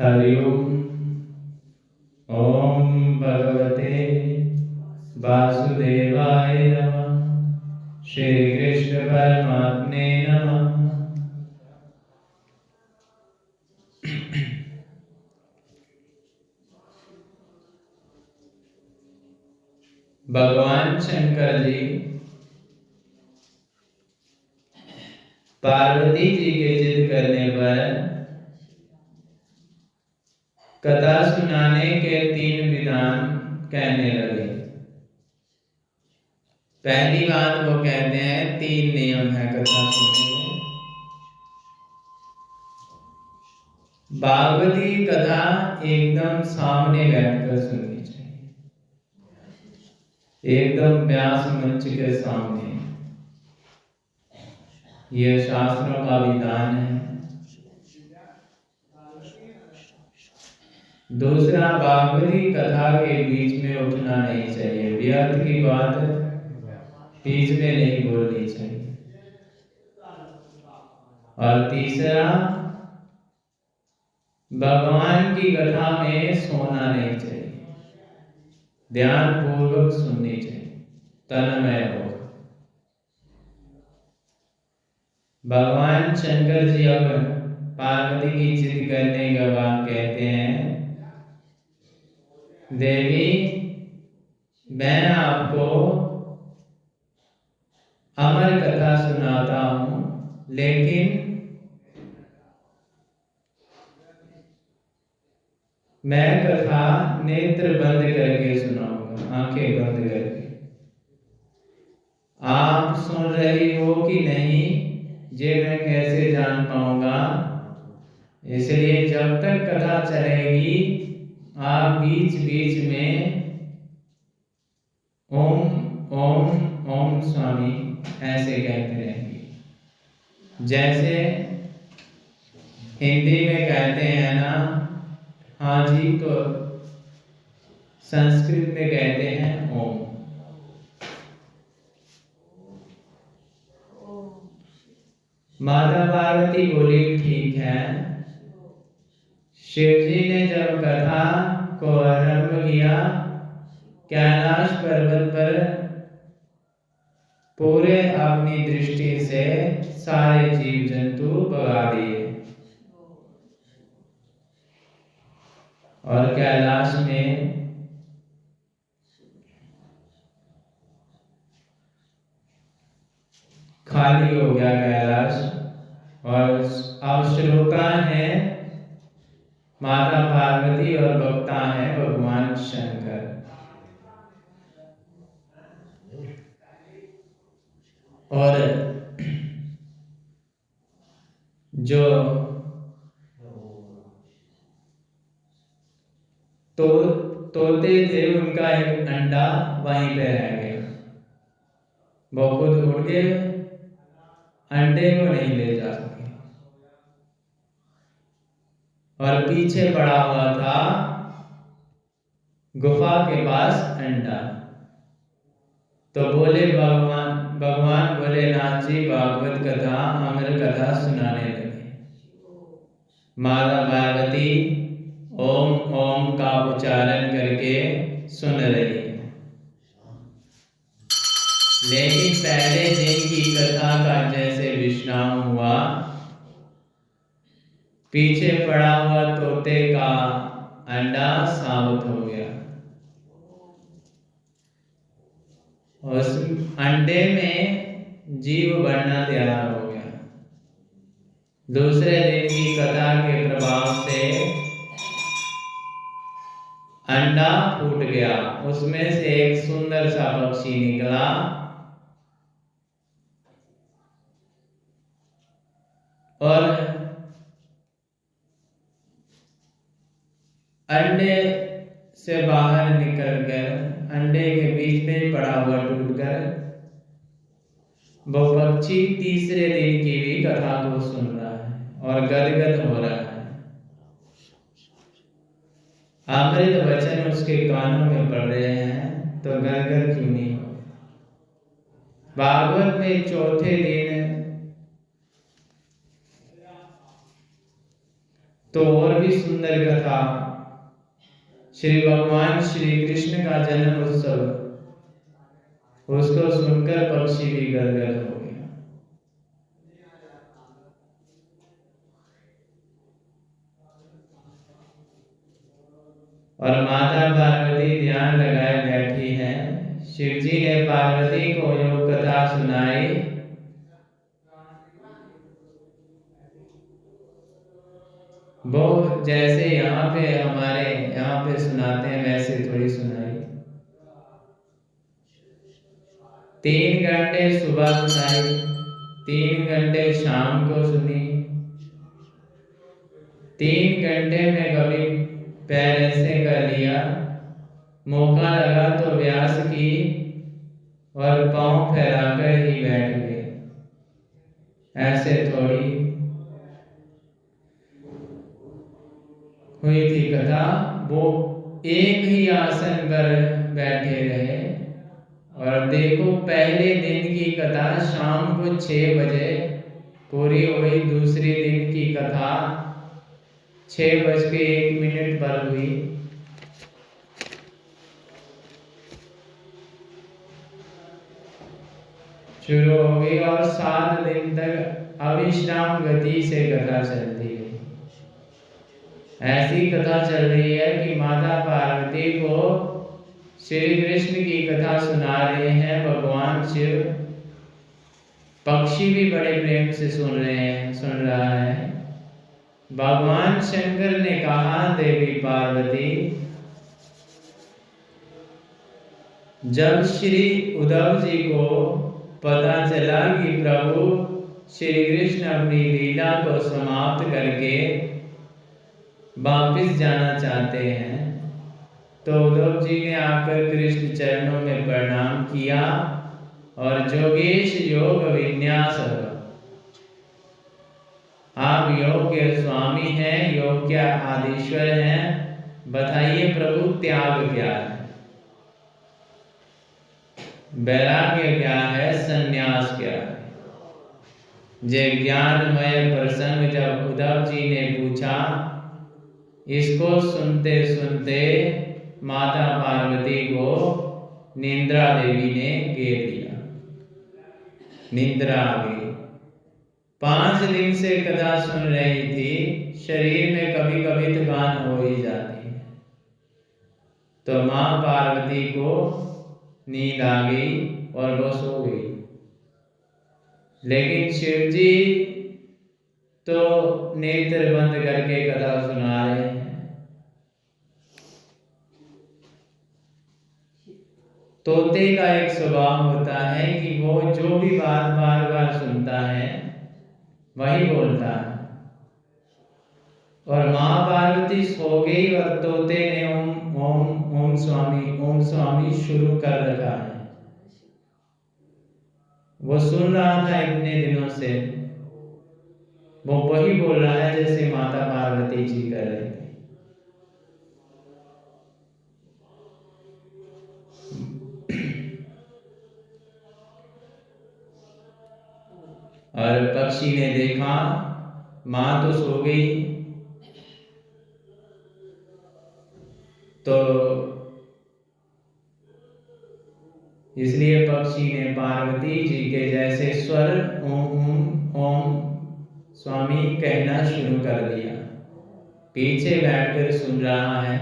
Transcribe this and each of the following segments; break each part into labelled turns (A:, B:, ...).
A: हरि ओम। ओम भगवते वासुदेवाय नमः। श्री कृष्ण परमात्मे नमः। भगवान शंकर जी पार्वती जी के जिद करने पर कथा सुनाने के 3 विधान कहने लगे। पहली बात वो कहते हैं 3 नियम है कथा सुनने में। भागवती कथा एकदम सामने बैठकर सुननी चाहिए, एकदम व्यास मंच के सामने। यह शास्त्रों का विधान है। दूसरा, भागवती कथा के बीच में उठना नहीं चाहिए, व्यर्थ की बात बीच में नहीं बोलनी चाहिए। और तीसरा, भगवान की कथा में सोना नहीं चाहिए, ध्यान पूर्वक सुननी चाहिए, तन्मय हो। भगवान शंकर जी अब पार्वती की जिद करने के बाद कहते हैं, देवी मैं आपको अमर कथा सुनाता हूं, लेकिन मैं कथा नेत्र बंद करके सुनाऊंगा, आंखें बंद करके। आप सुन रही हो कि नहीं ये मैं कैसे जान पाऊंगा, इसलिए जब तक कथा चलेगी आप बीच बीच में ओम ओम ओम स्वामी ऐसे कहते रहेंगे। जैसे हिंदी में कहते हैं ना, हाँ जी, तो संस्कृत में कहते हैं ओम। माता पार्वती बोली, ठीक है। शिव जी ने जब कथा को आरंभ किया, कैलाश पर्वत पर पूरे अपनी दृष्टि से सारे जीव जंतु भगा दिए और कैलाश में खाली हो गया कैलाश। और अब श्रोता है माता पार्वती और वक्ता है भगवान शंकर। और जो तोते थे उनका एक अंडा वहीं पे रह गया, वो खुद उड़ गए, अंडे को नहीं ले जा सके। और पीछे पड़ा हुआ था गुफा के पास अंडा। तो बोले भगवान भोलेनाथ जी भागवत कथा अमर कथा सुनाने लगे। माता पार्वती ओम ओम का उच्चारण करके सुन रही है। लेकिन पहले दिन की कथा का जैसे विश्राम हुआ, पीछे पड़ा हुआ तोते का अंडा साबित हो गया। उस अंडे में जीव बढ़ना तैयार हो गया। दूसरे दिन की कथा के प्रभाव से अंडा फूट गया, उसमें से एक सुंदर सा पक्षी निकला और अंडे से बाहर निकलकर अंडे के बीच में पड़ा हुआ टूटकर वो पक्षी तीसरे दिन की भी कथा को सुन रहा है और गदगद हो रहा है। अमृत वचन उसके कानों में पड़ रहे हैं, तो गदगद क्यों नहीं हो। भागवत में चौथे दिन तो और भी सुंदर कथा, श्री भगवान श्री कृष्ण का जन्म उत्सव, उसको सुनकर पक्षी भी गदगद हो गया। और माता पार्वती ध्यान लगाए बैठी है। शिव जी ने पार्वती को योग कथा सुनाई। वो जैसे यहाँ पे हमारे यहाँ पे सुनाते हैं वैसे थोड़ी सुनाई। 3 घंटे सुबह सुनाई, 3 घंटे शाम को सुनी, 3 घंटे में कभी पैर ऐसे कर लिया, मौका लगा तो व्यास की और पांव फैलाकर ही बैठ गए। ऐसे थोड़ी हुई थी कथा। वो एक ही आसन पर बैठे रहे। और देखो पहले दिन की कथा शाम को 6 बजे पूरी हुई, दूसरी दिन की कथा 6:01 पर हुई। शुरू हो गई और 7 दिन तक अविश्राम गति से कथा चलती है। ऐसी कथा चल रही है कि माता पार्वती को श्री कृष्ण की कथा सुना रहे हैं भगवान शिव। पक्षी भी बड़े प्रेम से सुन रहा है। भगवान शंकर ने कहा, देवी पार्वती, जब श्री उद्धव जी को पता चला कि प्रभु श्री कृष्ण अपनी लीला को समाप्त करके वापिस जाना चाहते हैं, तो उद्धव जी ने आकर कृष्ण चरणों में प्रणाम किया और जोगेश योग विन्यास, आप योग के स्वामी हैं, योग के आदिश्वर हैं, बताइए प्रभु त्याग क्या है, वैराग्य क्या है, संन्यास क्या है। जय ज्ञानमय प्रसंग जब उद्धव जी ने पूछा, इसको सुनते सुनते माता पार्वती को निंद्रा देवी ने घेर लिया, निंद्रा आ गई। 5 दिन से कथा सुन रही थी, शरीर में कभी कभी थकान हो ही जाती है। तो मां पार्वती को नींद आ गई और वो सो गई। लेकिन शिव जी तो नेत्र बंद करके कथा सुना रहे हैं। तोते का एक स्वभाव होता है कि वो जो भी बात बार बार सुनता है वही बोलता है। और मां पार्वती सो गई और तोते ने ओम ओम ओम स्वामी शुरू कर रखा है। वो सुन रहा था इतने दिनों से, वो वही बोल रहा है जैसे माता पार्वती जी कर रहे थे। और पक्षी ने देखा मां तो सो गई, तो इसलिए पक्षी ने पार्वती जी के जैसे स्वर ओम ओम स्वामी कहना शुरू कर दिया। पीछे बैठकर सुन रहा है।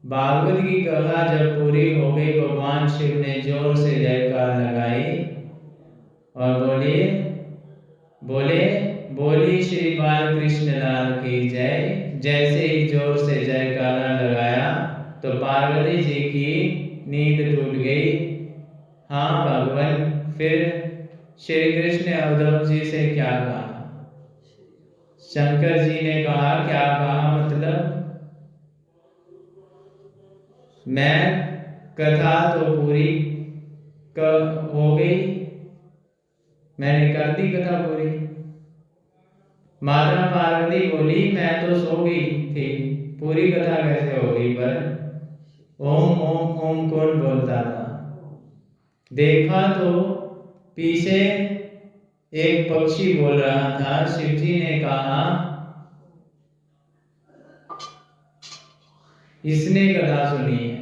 A: भागवत की कथा जब पूरी हो गई, भगवान शिव ने जोर से जयकार लगाई और बोली श्री बाल कृष्ण लाल की जय। जैसे ही जोर से जयकारा लगाया तो पार्वती जी की नींद टूट गई। हाँ भगवान, फिर श्री कृष्ण ने उद्धव जी से क्या कहा? शंकर जी ने कहा, क्या कहा? मतलब मैं कथा तो पूरी हो गई, मैंने कर दी कथा पूरी। माता पार्वती बोली, मैं तो सो गई थी, पूरी कथा कैसे हो गई? पर ओम ओम ओम कौन बोलता था? देखा तो पीछे एक पक्षी बोल रहा था। शिव जी ने कहा, इसने कथा सुनी है,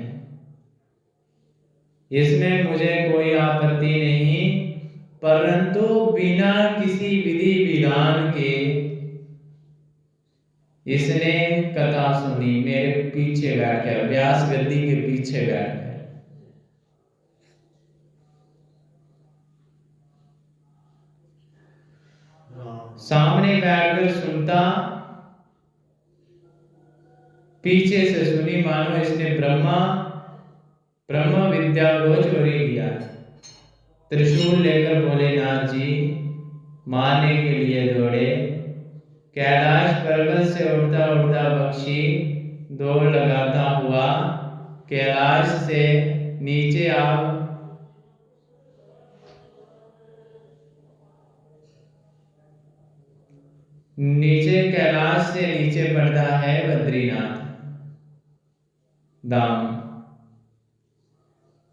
A: इसमें मुझे कोई आपत्ति नहीं, परंतु बिना किसी विधि विधान के इसने कथा सुनी, मेरे पीछे बैठ गया, व्यास गद्दी के पीछे बैठ गया। सामने बैठकर सुनता, पीछे से सुनी, मानो इसने ब्रह्म विद्या को चोरी किया। त्रिशूल लेकर भोलेनाथ जी मारने के लिए दौड़े। कैलाश पर्वत से उड़ता उड़ता पक्षी दौड़ लगाता हुआ कैलाश से नीचे कैलाश से नीचे पड़ता है बद्रीनाथ धाम,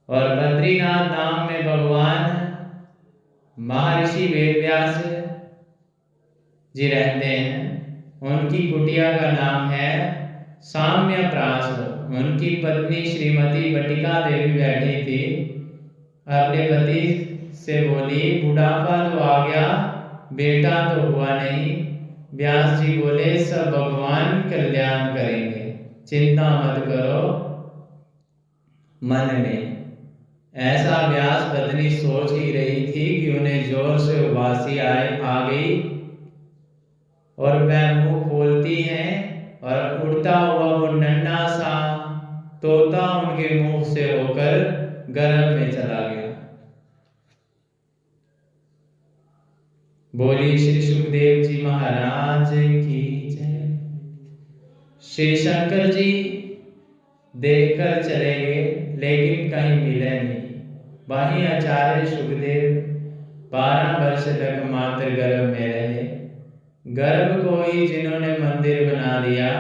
A: और बद्रीनाथ धाम में भगवान महर्षि वेदव्यास जी रहते हैं। उनकी कुटिया का नाम है साम्यप्रास। उनकी पत्नी श्रीमती बटिका देवी बैठी थी, अपने पति से बोली, बुढ़ापा तो आ गया, बेटा तो हुआ नहीं। व्यास जी बोले, सब भगवान कल्याण करेंगे, चिंता मत करो। मन में ऐसा व्यास पत्नी सोच ही रही थी कि उन्हें जोर से उबासी आ गई, और वह मुंह खोलती हैं और उड़ता हुआ वो नन्हा सा तोता उनके मुंह से होकर गर्भ में चला गया। बोली श्री सुखदेव जी महाराज की जय। श्री शंकर जी देखकर चले गए, लेकिन कहीं मिले नहीं। वहीं आचार्य सुखदेव 12 वर्ष तक मात्र गर्भ में रहे। गर्भ को ही जिन्होंने मंदिर बना दिया,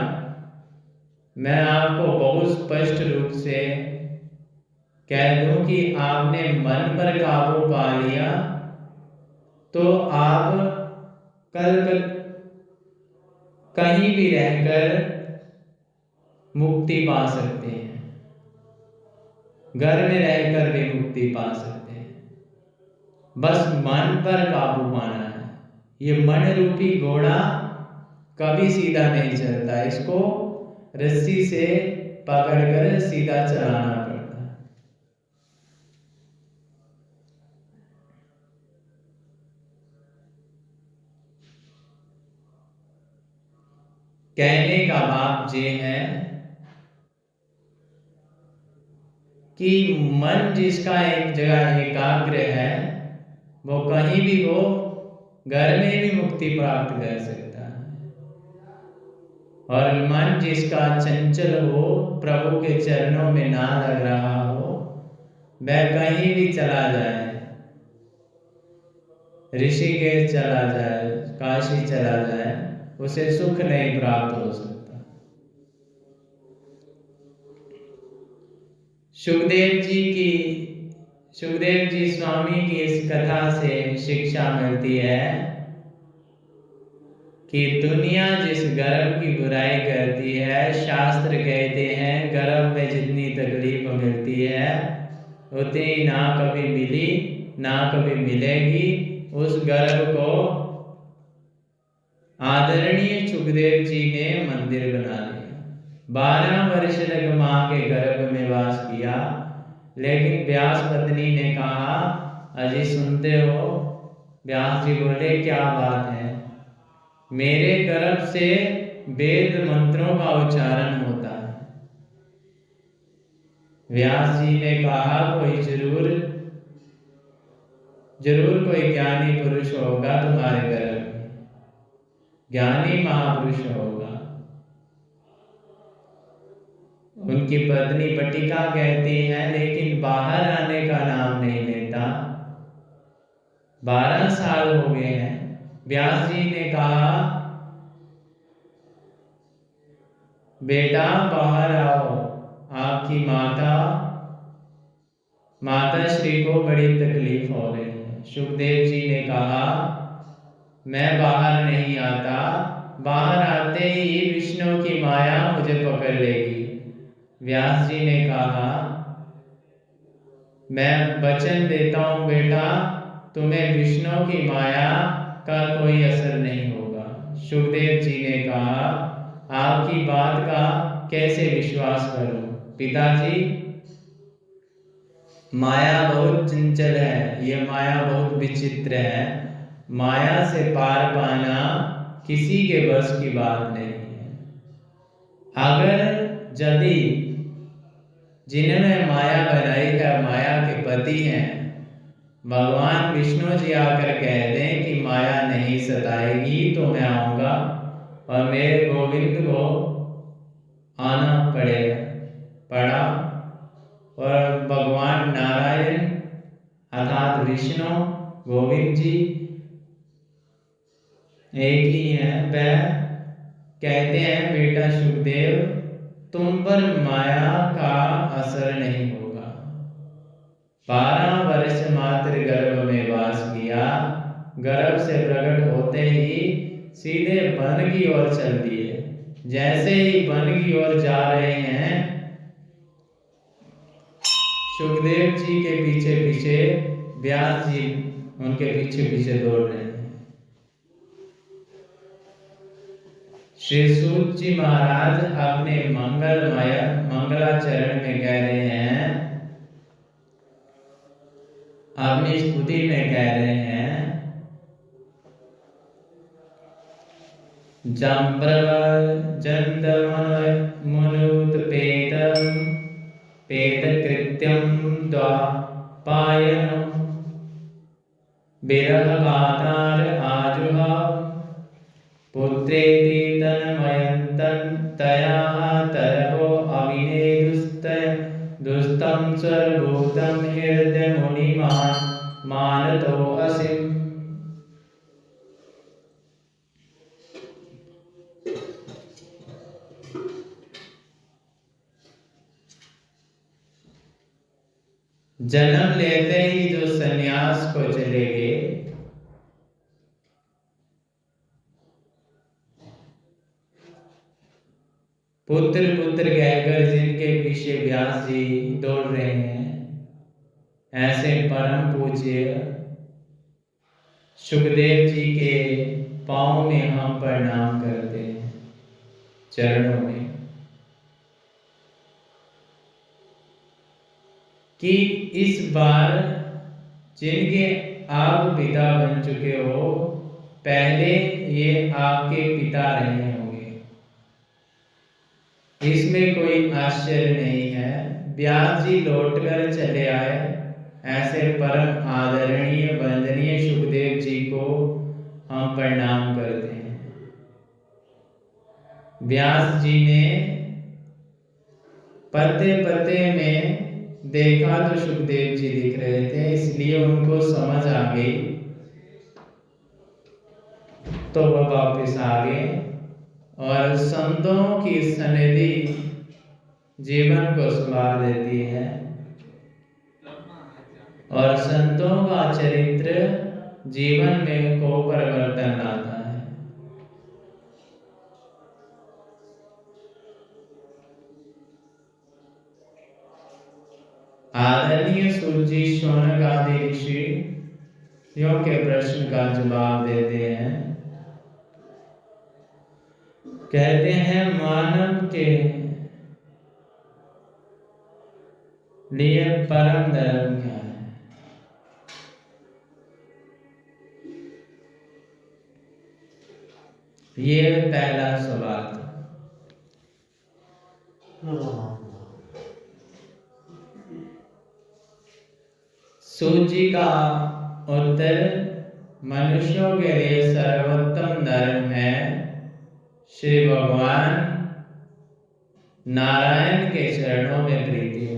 A: मैं आपको बहुत स्पष्ट रूप से कह दूं कि आपने मन पर काबू पा लिया तो आप कल कहीं भी रहकर मुक्ति पा सकते हैं, घर में रहकर भी मुक्ति पा सकते हैं। बस मन पर काबू पाना है। ये मन रूपी घोड़ा कभी सीधा नहीं चलता, इसको रस्सी से पकड़कर सीधा चलाना पड़ता है। कहने का भाव ये है कि मन जिसका एक जगह एकाग्र है, वो कहीं भी हो, घर में भी मुक्ति प्राप्त कर सकता है। और मन जिसका चंचल हो, प्रभु के चरणों में ना लग रहा हो, वह कहीं भी चला जाए, ऋषिकेश चला जाए, काशी चला जाए, उसे सुख नहीं प्राप्त हो सकता। सुखदेव जी स्वामी की इस कथा से शिक्षा मिलती है कि दुनिया जिस गर्भ की बुराई करती है, शास्त्र कहते हैं गर्भ में जितनी तकलीफ मिलती है उतनी ना कभी मिली ना कभी मिलेगी। उस गर्भ को आदरणीय सुखदेव जी ने मंदिर बना दिया। 12 वर्ष तक मां के गर्भ में वास किया, लेकिन व्यास पत्नी ने कहा, अजी सुनते हो? व्यास जी बोले, क्या बात है? मेरे गर्भ से वेद मंत्रों का उच्चारण होता है। व्यास जी ने कहा, कोई जरूर कोई ज्ञानी पुरुष होगा तुम्हारे गर्भ में, ज्ञानी महापुरुष होगा। उनकी पत्नी बटिका कहती है, लेकिन बाहर आने का नाम नहीं लेता। 12 साल हो गए हैं। व्यास जी ने कहा, बेटा बाहर आओ, आपकी माता श्री को बड़ी तकलीफ हो रही है। सुखदेव जी ने कहा, मैं बाहर नहीं आता, बाहर आते ही विष्णु की माया मुझे पकड़ लेगी व्यास जी ने कहा, मैं वचन देता हूं बेटा, तुम्हें विष्णु की माया का कोई असर नहीं होगा। सुखदेव जी ने कहा, आपकी बात का कैसे विश्वास करूं पिताजी, माया बहुत चंचल है, ये माया बहुत विचित्र है, माया से पार पाना किसी के बस की बात नहीं है। अगर यदि जिन्होंने माया बनाई है माया के पति हैं, भगवान विष्णु जी आकर कह दें कि माया नहीं सताएगी तो मैं आऊंगा और मेरे गोविंद को आना पड़ा और भगवान नारायण अर्थात विष्णु गोविंद जी एक ही है। वह कहते हैं, बेटा सुखदेव, तुम पर माया का असर नहीं होगा। 12 वर्ष मात्र गर्भ में वास किया, गर्भ से प्रकट होते ही सीधे वन की ओर चल दिए। जैसे ही वन की ओर जा रहे हैं, सुखदेव जी के पीछे पीछे व्यास जी उनके पीछे पीछे दौड़ रहे हैं। श्री सूत जी महाराज अपने मंगलाचरण में कह रहे हैं, अपनी स्तुति में कह रहे हैं, पेतकृत्यं द्वापायनं विरहकातर आजुहाव पुत्रेति तन्मयन्तया तरवो अविने दुस्तं सर्वभूतं हृदयमुनिमान् मानतो असिम्। जन्म लेते ही जो सन्यास को चले गए, पुत्र पुत्र कहकर जिनके पीछे व्यास जी दौड़ रहे हैं, ऐसे परम पूज्य सुखदेव जी के पांव में हम प्रणाम करते हैं, चरणों में, कि इस बार जिनके आप पिता बन चुके हो, पहले ये आपके पिता रहे होंगे, इसमें कोई आश्चर्य नहीं है। व्यास जी लौटकर चले आए, ऐसे परम आदरणीय वंदनीय सुखदेव जी को हम प्रणाम करते हैं। व्यास जी ने पते पते में देखा तो सुखदेव जी दिख रहे थे, इसलिए उनको समझ आ गई, तो वह वापस आ गए और संतों की सनिधि जीवन को संवार देती है और संतों का चरित्र जीवन में को परिवर्तन लाता है। आदरणीय सूजी शौनक आदि ऋषियों के प्रश्न का जवाब देते हैं, कहते हैं, मानव के लिए परम धर्म क्या है? ये पहला सवाल था। सूजी का उत्तर, मनुष्यों के लिए सर्वोत्तम धर्म है श्री भगवान नारायण के चरणों में प्रीति हो,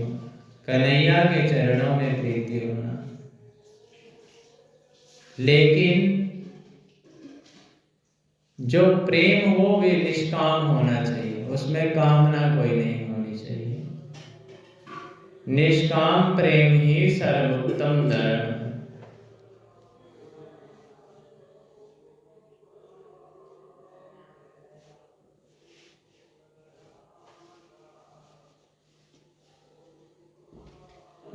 A: कन्हैया के चरणों में प्रीति होना। लेकिन जो प्रेम हो वे निष्काम होना चाहिए, उसमें कामना कोई नहीं होनी चाहिए। निष्काम प्रेम ही सर्वोत्तम धर्म है।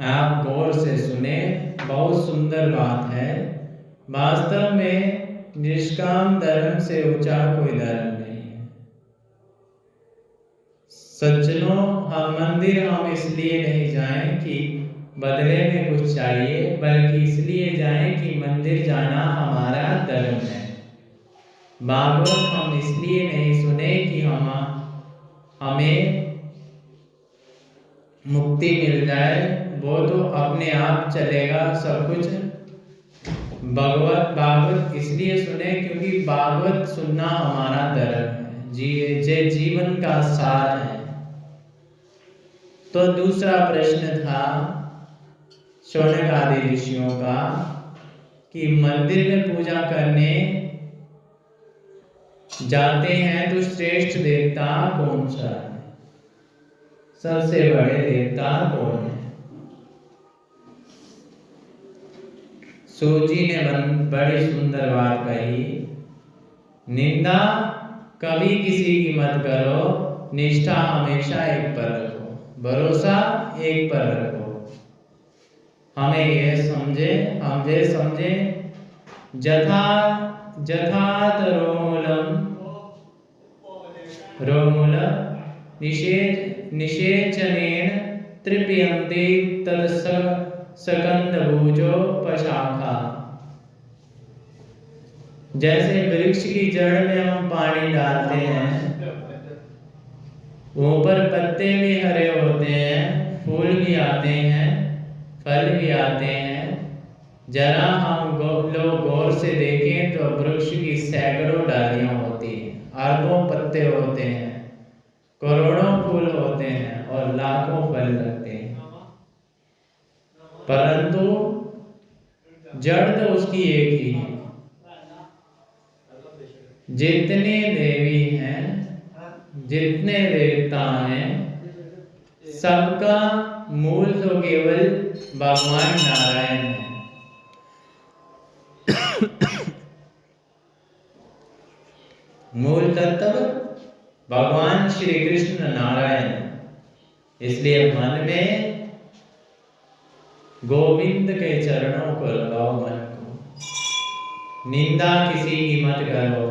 A: आप गौर से सुने, बहुत सुंदर बात है। वास्तव में निष्काम धर्म से ऊंचा कोई धर्म नहीं है। सज्जनों, हम मंदिर हम इसलिए नहीं जाएं कि बदले में कुछ चाहिए, बल्कि इसलिए जाएं कि मंदिर जाना हमारा धर्म है। भागवत हम इसलिए नहीं सुने कि हमें मुक्ति मिल जाए, वो तो अपने आप चलेगा सब कुछ। भागवत इसलिए सुने क्योंकि भागवत सुनना हमारा धर्म है, जे जीवन का सार है। तो दूसरा प्रश्न था शौनक आदि ऋषियों का कि मंदिर में पूजा करने जाते हैं तो श्रेष्ठ देवता कौन सा है, सबसे बड़े देवता कौन है? सूजी ने बड़ी सुंदर बात कही, निंदा कभी किसी की मत करो, निष्ठा हमेशा एक पर रखो, भरोसा एक पर रखो। हमें ये समझे जथात रोमूल निषेचनेन तृप्यन्ते तद सकंदभुजो पशाखा। जैसे वृक्ष की जड़ में हम पानी डालते हैं, ऊपर पत्ते भी हरे होते हैं, फूल भी आते हैं, फल भी आते हैं। जरा हम लोग गौर से देखें तो वृक्ष की सैकड़ों डालियां होती हैं, अरबों पत्ते होते हैं, करोड़ों फूल होते हैं और लाखों फल लगते हैं, परंतु जड़ तो उसकी एक ही है। जितने देवी हैं, जितने देवता हैं, सबका मूल तो केवल भगवान नारायण है। मूल तत्व भगवान श्री कृष्ण नारायण। इसलिए मन में गोविंद के चरणों को लगाओ, मन को। निंदा किसी की मत करो,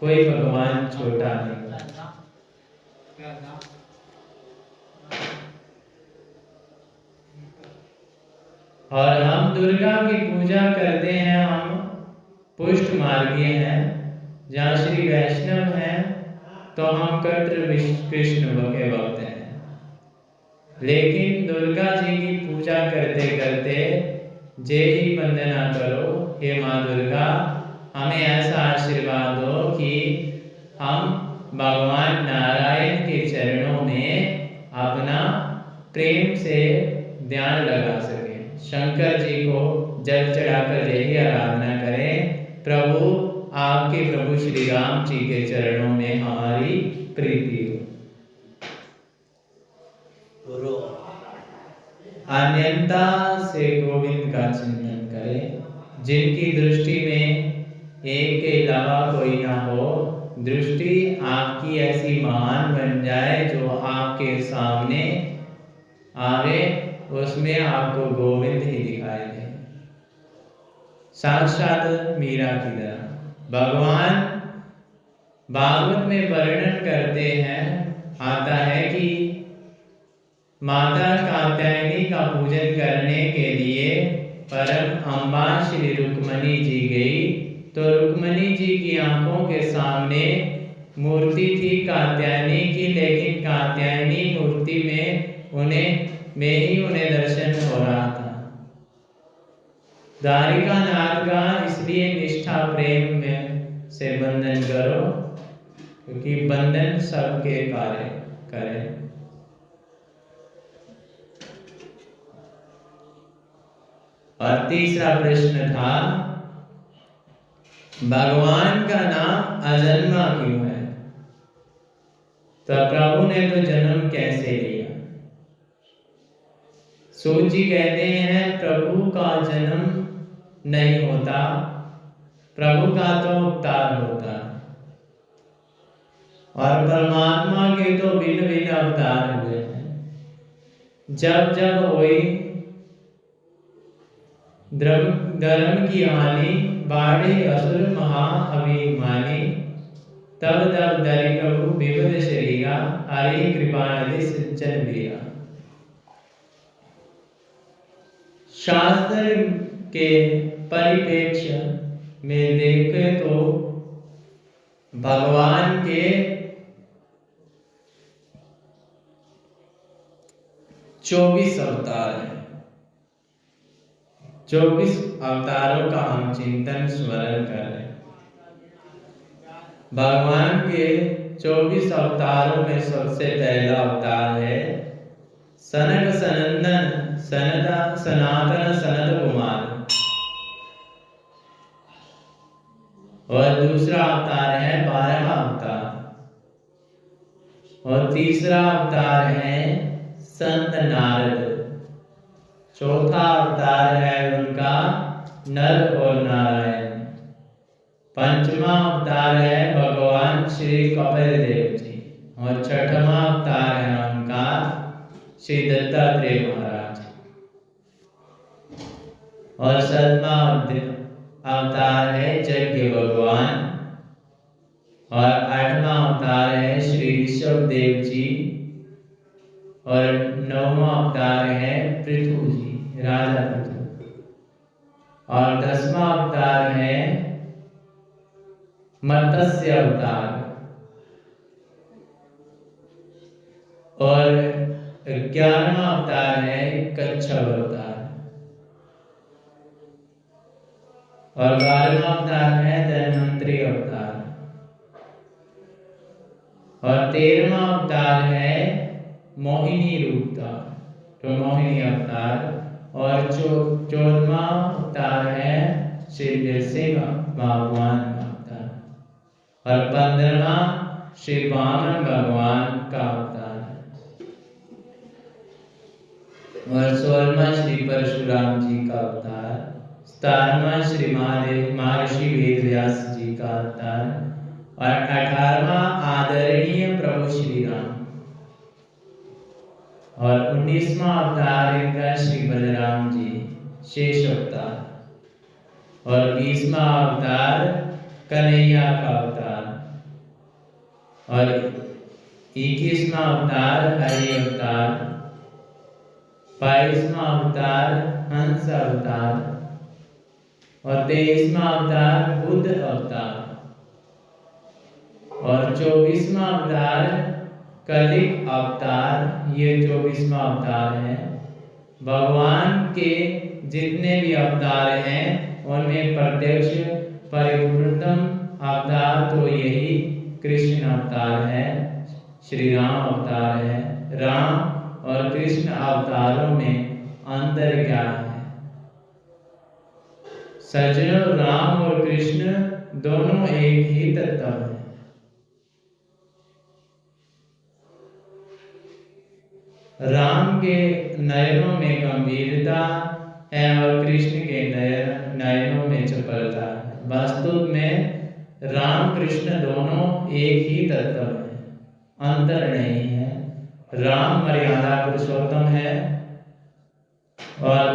A: कोई भगवान छोटा नहीं। और हम दुर्गा की पूजा करते हैं, हम पुष्ट मार्गीय हैं। जहाँ श्री वैष्णव हैं तो हम कट्टर कृष्ण के भक्त हैं। लेकिन दुर्गा जी की पूजा करते करते जय ही वंदना करो, हे माँ दुर्गा, हमें ऐसा आशीर्वाद दो कि हम भगवान नारायण के चरणों में अपना प्रेम से ध्यान लगा सके। शंकर जी को जल चढ़ाकर यही आराधना करें, प्रभु आपके प्रभु श्री राम जी के चरणों में हमारी प्रीति हो। अन्यथा से गोविंद का चिंतन करें। जिनकी दृष्टि में एक के अलावा कोई ना हो, दृष्टि आपकी ऐसी महान बन जाए जो आपके सामने आवे, उसमें आपको गोविंद ही दिखाई दे, साक्षात मीरा की तरह। भगवान भागवत में वर्णन करते हैं, आता है कि माता कात्यायनी का पूजन करने के लिए परम अम्बा श्री रुक्मणी जी गई, तो रुक्मणी जी की आंखों के सामने मूर्ति थी कात्यायनी की, लेकिन कात्यायनी मूर्ति में उन्हें दर्शन हो रहा था। द्वारिका नाथ का इसलिए निष्ठा प्रेम में से बंधन करो, क्योंकि बंधन सबके कार्य करे। और तीसरा प्रश्न था, भगवान का नाम अजन्मा क्यों है? तो प्रभु ने तो जन्म कैसे लिया? सूत जी कहते हैं, प्रभु का जन्म नहीं होता, प्रभु का तो अवतार होता, और परमात्मा के तो भिन्न भिन्न अवतार हुए हैं। जब जब कोई धर्म की हानि बाढ़े असुर महा अभिमानी। तब तब धरि प्रभु विबुध शरीरा, हरि कृपा निधि सिंचन बीरा। शास्त्र के परिप्रेक्ष्य में देखें तो भगवान के 24 अवतार हैं। 24 अवतारों का हम चिंतन स्मरण कर रहे हैं। भगवान के 24 अवतारों में सबसे पहला अवतार है सनक सनंदन सनातन सनत कुमार, और दूसरा अवतार है 12वां अवतार, और तीसरा अवतार है संत नारद, चौथा अवतार है उनका नर और नारायण, पंचमा अवतार है भगवान श्री कपिल देव जी, और छठवां अवतार है उनका श्री दत्तात्रेय महाराज, और सातवां अवतार है यज्ञ भगवान, और 8वां अवतार है श्री ऋषभ देव जी, और 9वां अवतार है पृथु जी, राजा पृथु, और 10वां अवतार है मत्स्य अवतार, और 11वां अवतार है कच्छप अवतार, और 12वां अवतार है धन्वंतरी अवतार, और 13वां अवतार है मोहिनी रूपता तो मोहिनी अवतार, और 14वां अवतार है श्री नरसिंह भगवान अवतार, और 15वां श्री वामन भगवान का अवतार, और 16वां श्री परशुराम जी का अवतार, 17वां श्री महर्षि वेदव्यास जी का अवतार, और 18वां आदरणीय प्रभु श्री राम, और 19वां अवतार इनका श्री बलराम जी शेष अवतार, और 20वां अवतार कन्हैया का अवतार, और 21वां अवतार हरि अवतार, 22वां अवतार हंस अवतार, और 23वां अवतार बुद्ध अवतार, और 24वां अवतार कलिक अवतार। ये 24वां अवतार है। भगवान के जितने भी अवतार हैं उनमें प्रत्यक्ष परिपूर्णतम अवतार तो यही कृष्ण अवतार है, श्री राम अवतार है। राम और कृष्ण अवतारों में अंतर क्या है? सज्जनों, राम और कृष्ण दोनों एक ही तत्व हैं। राम के नयनों में गंभीरता है और कृष्ण के नयनों में चपलता है। वास्तव में राम कृष्ण दोनों एक ही तत्व हैं, अंतर नहीं है। राम मर्यादा पुरुषोत्तम है और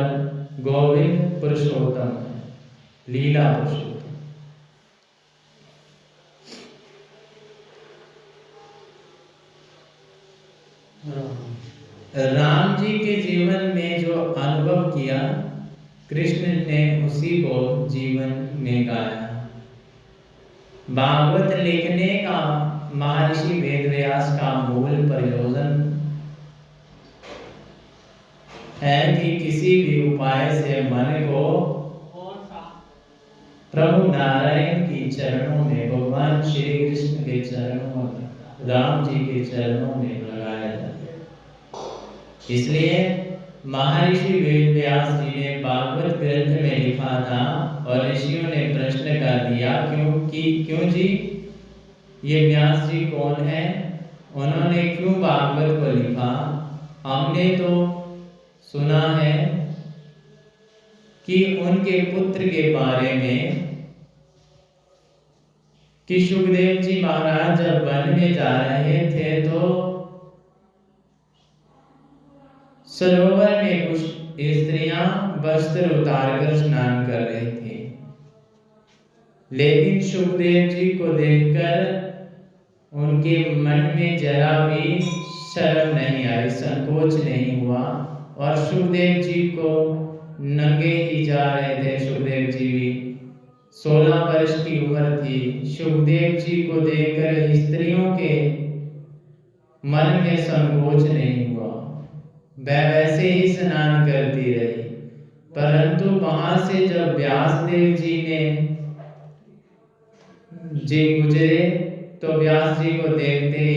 A: गोविंद पुरुषोत्तम है, लीला पुरुषोत्तम। राम जी के जीवन में जो अनुभव किया, कृष्ण ने उसी को जीवन में गाया। भागवत लिखने का महर्षि वेदव्यास का मूल प्रयोजन है कि किसी भी उपाय से मन को प्रभु नारायण के चरणों में, भगवान श्री कृष्ण के चरणों में, राम जी के चरणों में लगाया जाए। इसलिए महर्षि वेदव्यास जी ने भागवत ग्रंथ में लिखा था और ऋषियों ने प्रश्न कर दिया क्यों जी, ये व्यास जी कौन है, उन्होंने क्यों भागवत को लिखा? हमने तो सुना है कि उनके पुत्र के बारे में कि सुखदेव जी महाराज जब वन में जा रहे थे तो सरोवर में कुछ स्त्रियां वस्त्र उतारकर स्नान कर रही थी, लेकिन सुखदेव जी को देखकर उनके मन में जरा भी शर्म नहीं आई, संकोच नहीं हुआ और सुखदेव जी को नंगे ही जा रहे थे। सुखदेव जी भी 16 वर्ष की उम्र थी। सुखदेव जी को देखकर स्त्रियों के मन में संकोच नहीं हुआ, वह वैसे ही स्नान करती रही। परंतु वहां से जब व्यासदेव जी गुजरे तो व्यास जी को देखते ही